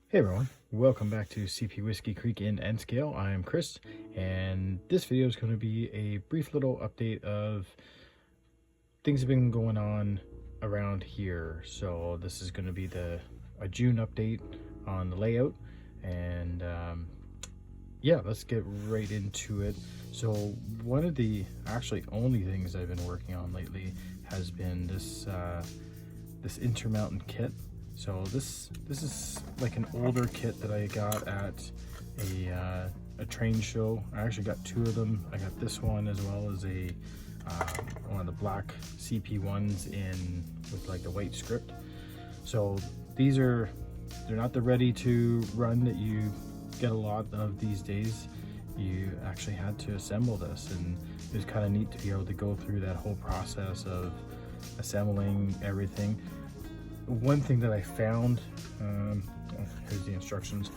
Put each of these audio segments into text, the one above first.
Hey everyone, welcome back to CP Whiskey Creek in N-Scale. I am Chris, and this video is going to be a brief little update of things that have been going on around here. So this is going to be a June update on the layout, and yeah, let's get right into it. So one of the actually only things I've been working on lately has been this Intermountain kit. So this is like an older kit that I got at a train show. I actually got two of them. I got this one as well as one of the black CP ones with like the white script. So they're not the ready to run that you get a lot of these days. You actually had to assemble this, and it was kind of neat to be able to go through that whole process of assembling everything. One thing that I found, here's the instructions.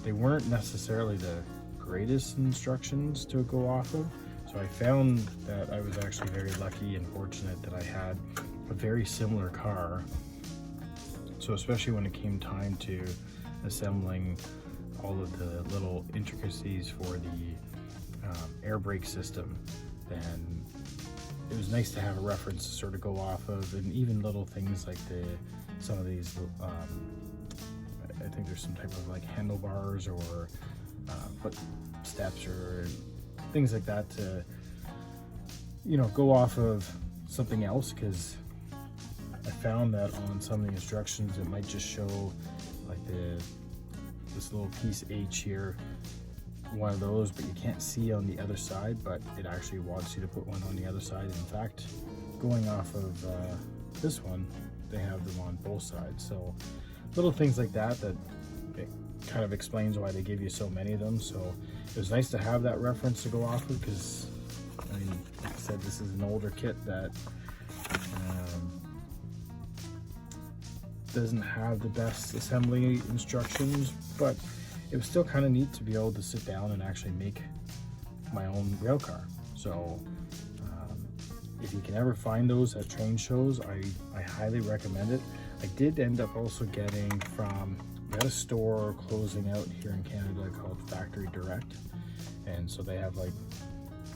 They weren't necessarily the greatest instructions to go off of. So I found that I was actually very lucky and fortunate that I had a very similar car. So especially when it came time to assembling all of the little intricacies for the air brake system, then it was nice to have a reference to sort of go off of, and even little things like some of these, I think there's some type of like handlebars or footsteps or things like that to, go off of something else, because I found that on some of the instructions it might just show like this little piece H here, one of those, but you can't see on the other side, but it actually wants you to put one on the other side. In fact, going off of this one, they have them on both sides. So little things like that it kind of explains why they give you so many of them. So it was nice to have that reference to go off of, because I mean, like I said, this is an older kit that doesn't have the best assembly instructions, but it was still kind of neat to be able to sit down and actually make my own rail car. So if you can ever find those at train shows, I highly recommend it. I did end up also getting we had a store closing out here in Canada called Factory Direct, and so they have like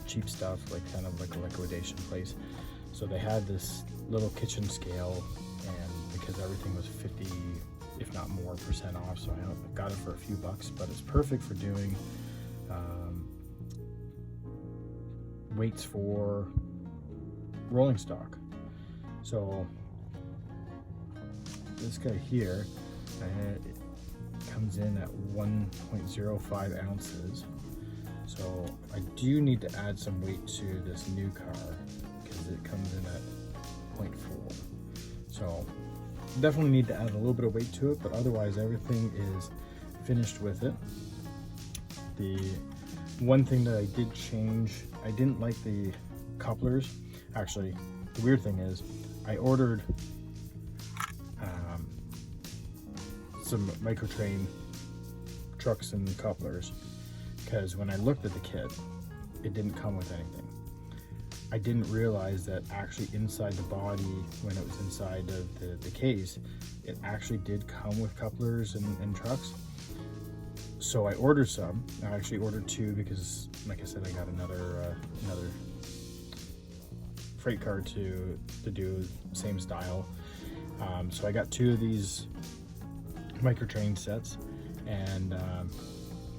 cheap stuff, like kind of like a liquidation place. So they had this little kitchen scale, and because everything was 50, if not more % off, so I got it for a few bucks, but it's perfect for doing weights for rolling stock. So this guy here, it comes in at 1.05 ounces. So I do need to add some weight to this new car because it comes in at 0.4. So definitely need to add a little bit of weight to it, but otherwise everything is finished with it. The one thing that I did change, I didn't like the couplers. Actually, the weird thing is I ordered some Microtrain trucks and couplers, because when I looked at the kit, it didn't come with anything. I didn't realize that actually inside the body, when it was inside of the case, it actually did come with couplers and trucks. So I ordered some. I actually ordered two because, like I said, I got another freight car to do same style. So I got two of these Microtrain sets, and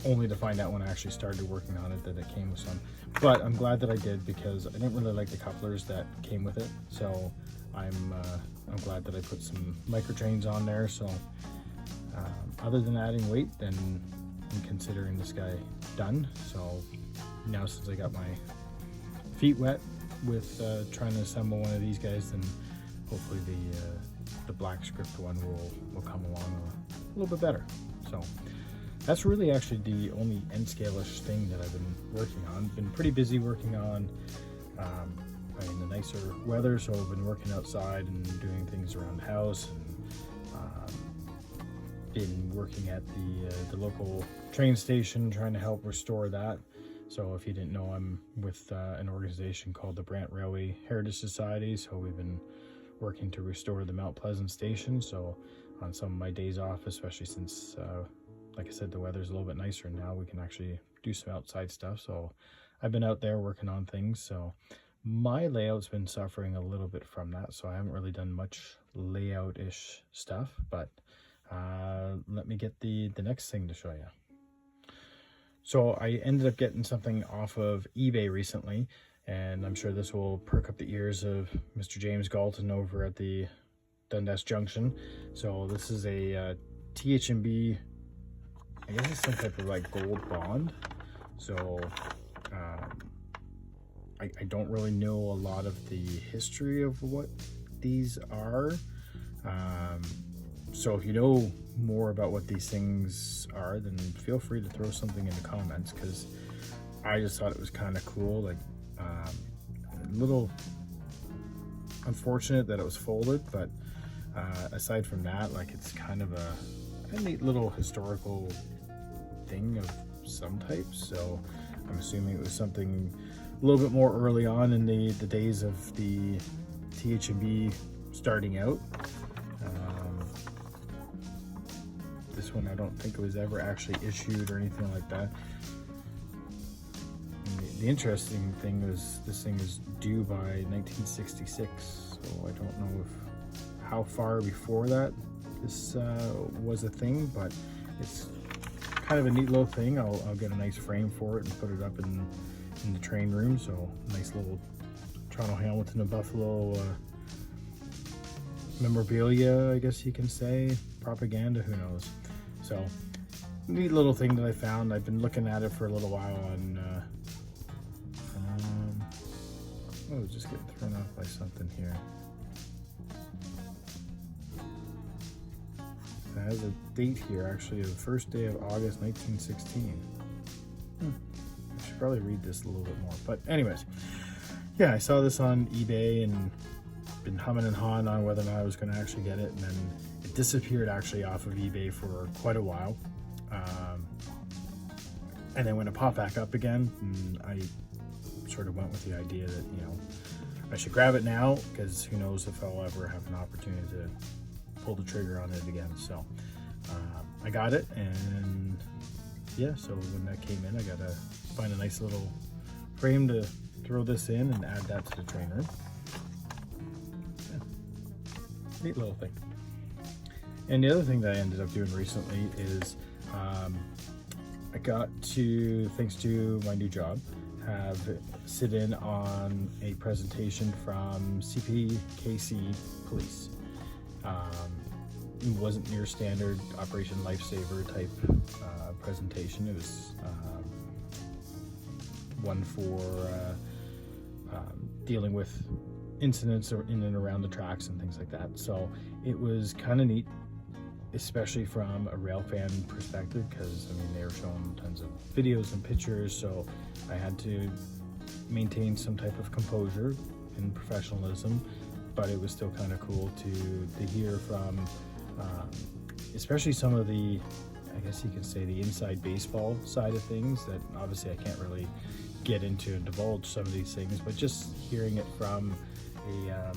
only to find out when I actually started working on it that it came with some. But I'm glad that I did, because I didn't really like the couplers that came with it. So I'm glad that I put some Microtrains on there. So other than adding weight, then I'm considering this guy done. So now, since I got my feet wet with trying to assemble one of these guys, then hopefully the black script one will come along a little bit better. So that's really actually the only N-scale-ish thing that I've been working on. Been pretty busy working on the nicer weather, so I've been working outside and doing things around the house, and been working at the local train station trying to help restore that. So if you didn't know, I'm with an organization called the Brant Railway Heritage Society, so we've been working to restore the Mount Pleasant station. So on some of my days off, especially since like I said, the weather's a little bit nicer now. We can actually do some outside stuff. So I've been out there working on things. So my layout's been suffering a little bit from that. So I haven't really done much layout-ish stuff, but let me get the next thing to show you. So I ended up getting something off of eBay recently, and I'm sure this will perk up the ears of Mr. James Galton over at the Dundas Junction. So this is a THMB, I guess it's some type of like gold bond. So I don't really know a lot of the history of what these are. So if you know more about what these things are, then feel free to throw something in the comments, because I just thought it was kind of cool. Like a little unfortunate that it was folded, but aside from that, like it's kind of a neat little historical thing of some type. So I'm assuming it was something a little bit more early on in the days of the THMB starting out. This one I don't think it was ever actually issued or anything like that. And the interesting thing is this thing is due by 1966, so I don't know if how far before that this was a thing, but it's kind of a neat little thing. I'll get a nice frame for it and put it up in the train room. So nice little Toronto Hamilton and Buffalo memorabilia, I guess you can say, propaganda, who knows. So neat little thing that I found. I've been looking at it for a little while on oh, just getting thrown off by something here. It has a date here, actually, the first day of August 1916. I should probably read this a little bit more, but anyways, yeah, I saw this on eBay and been humming and hawing on whether or not I was going to actually get it, and then it disappeared actually off of eBay for quite a while, and then when it popped back up again, I sort of went with the idea that, you know, I should grab it now, because who knows if I'll ever have an opportunity to pull the trigger on it again. So I got it, and yeah, so when that came in, I gotta find a nice little frame to throw this in and add that to the train room. Yeah. Neat little thing. And the other thing that I ended up doing recently is I got to, thanks to my new job, have sit in on a presentation from CPKC Police. It wasn't your standard Operation Lifesaver type presentation. It was one for dealing with incidents in and around the tracks and things like that. So it was kind of neat, especially from a rail fan perspective, because I mean, they were showing tons of videos and pictures, so I had to maintain some type of composure and professionalism, but it was still kind of cool to hear from especially some of the, I guess you can say, the inside baseball side of things that obviously I can't really get into and divulge some of these things, but just hearing it from a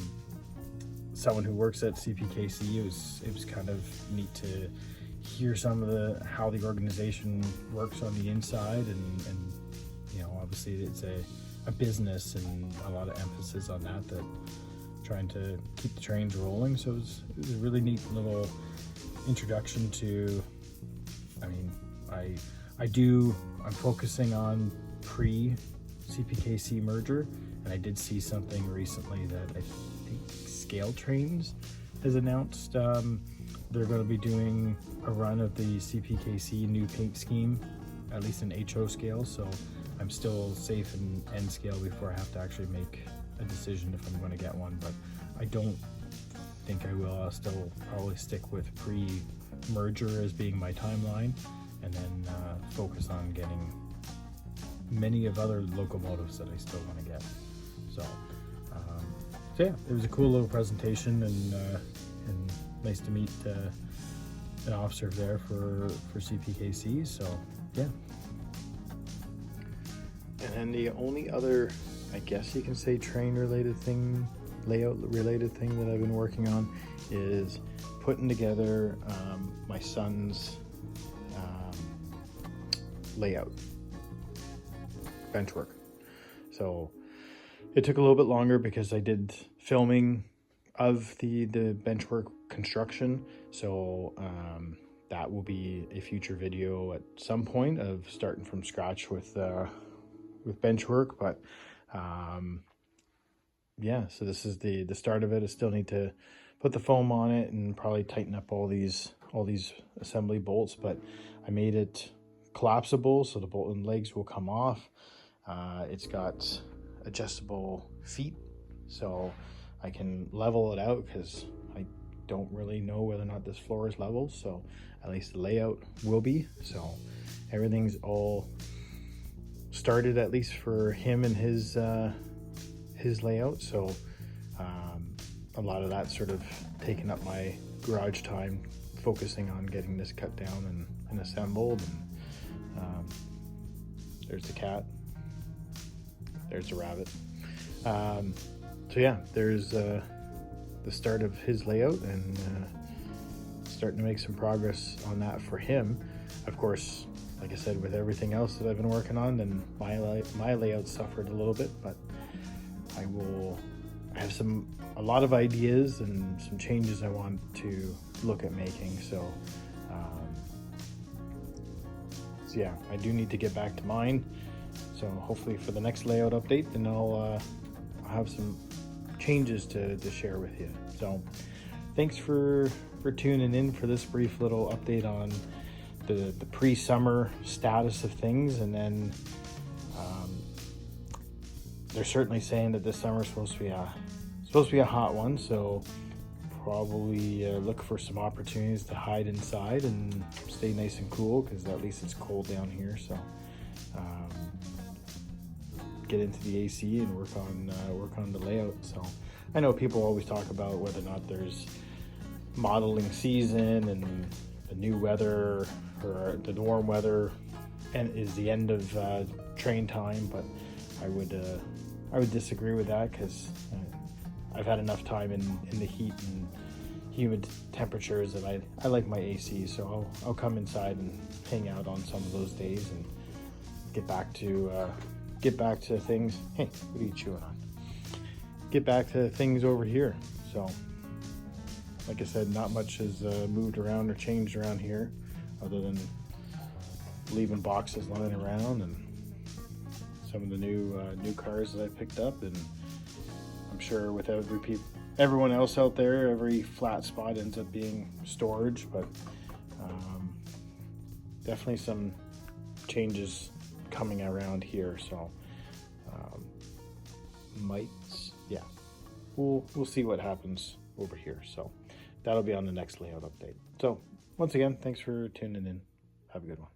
someone who works at CPKC, it was kind of neat to hear some of how the organization works on the inside, and you know, obviously it's a business and a lot of emphasis on that trying to keep the trains rolling. So it was a really neat little introduction to, I mean, I'm focusing on pre-CPKC merger, and I did see something recently that I think Scale Trains has announced they're going to be doing a run of the CPKC new paint scheme, at least in HO scale, so I'm still safe in N scale before I have to actually make a decision if I'm going to get one, but I don't think I will. I'll still probably stick with pre-merger as being my timeline, and then focus on getting many of other locomotives that I still want to get. So yeah, it was a cool little presentation, and nice to meet an officer there for CPKC. So yeah. And then the only other, I guess you can say, train related thing, layout related thing that I've been working on is putting together my son's layout, bench work. So it took a little bit longer because I did filming of the bench work construction. So that will be a future video at some point of starting from scratch with bench work. But yeah, so this is the start of it. I still need to put the foam on it and probably tighten up all these assembly bolts, but I made it collapsible so the bolt and legs will come off. It's got adjustable feet, so I can level it out because I don't really know whether or not this floor is level, so at least the layout will be. So everything's all started, at least for him and his layout. So a lot of that sort of taken up my garage time, focusing on getting this cut down and assembled. And there's the cat, there's the rabbit. So yeah, there's the start of his layout, and starting to make some progress on that for him. Of course, like I said, with everything else that I've been working on, then my layout suffered a little bit, but I have a lot of ideas and some changes I want to look at making. So yeah, I do need to get back to mine. So hopefully for the next layout update, then I'll have some changes to share with you. So thanks for tuning in for this brief little update on the pre-summer status of things. And then they're certainly saying that this summer is supposed to be a hot one, so probably look for some opportunities to hide inside and stay nice and cool, because at least it's cold down here. So get into the AC and work on the layout. So I know people always talk about whether or not there's modeling season and the new weather or the warm weather and is the end of train time, but I would disagree with that, because I've had enough time in the heat and humid temperatures that I like my AC. So I'll come inside and hang out on some of those days and get back to things. Hey, what are you chewing on? Get back to things over here. So like I said, not much has moved around or changed around here, other than leaving boxes lying around and some of the new cars that I picked up. And I'm sure with everyone else out there, every flat spot ends up being storage, but definitely some changes coming around here. So we'll see what happens over here. So that'll be on the next layout update. So once again, thanks for tuning in. Have a good one.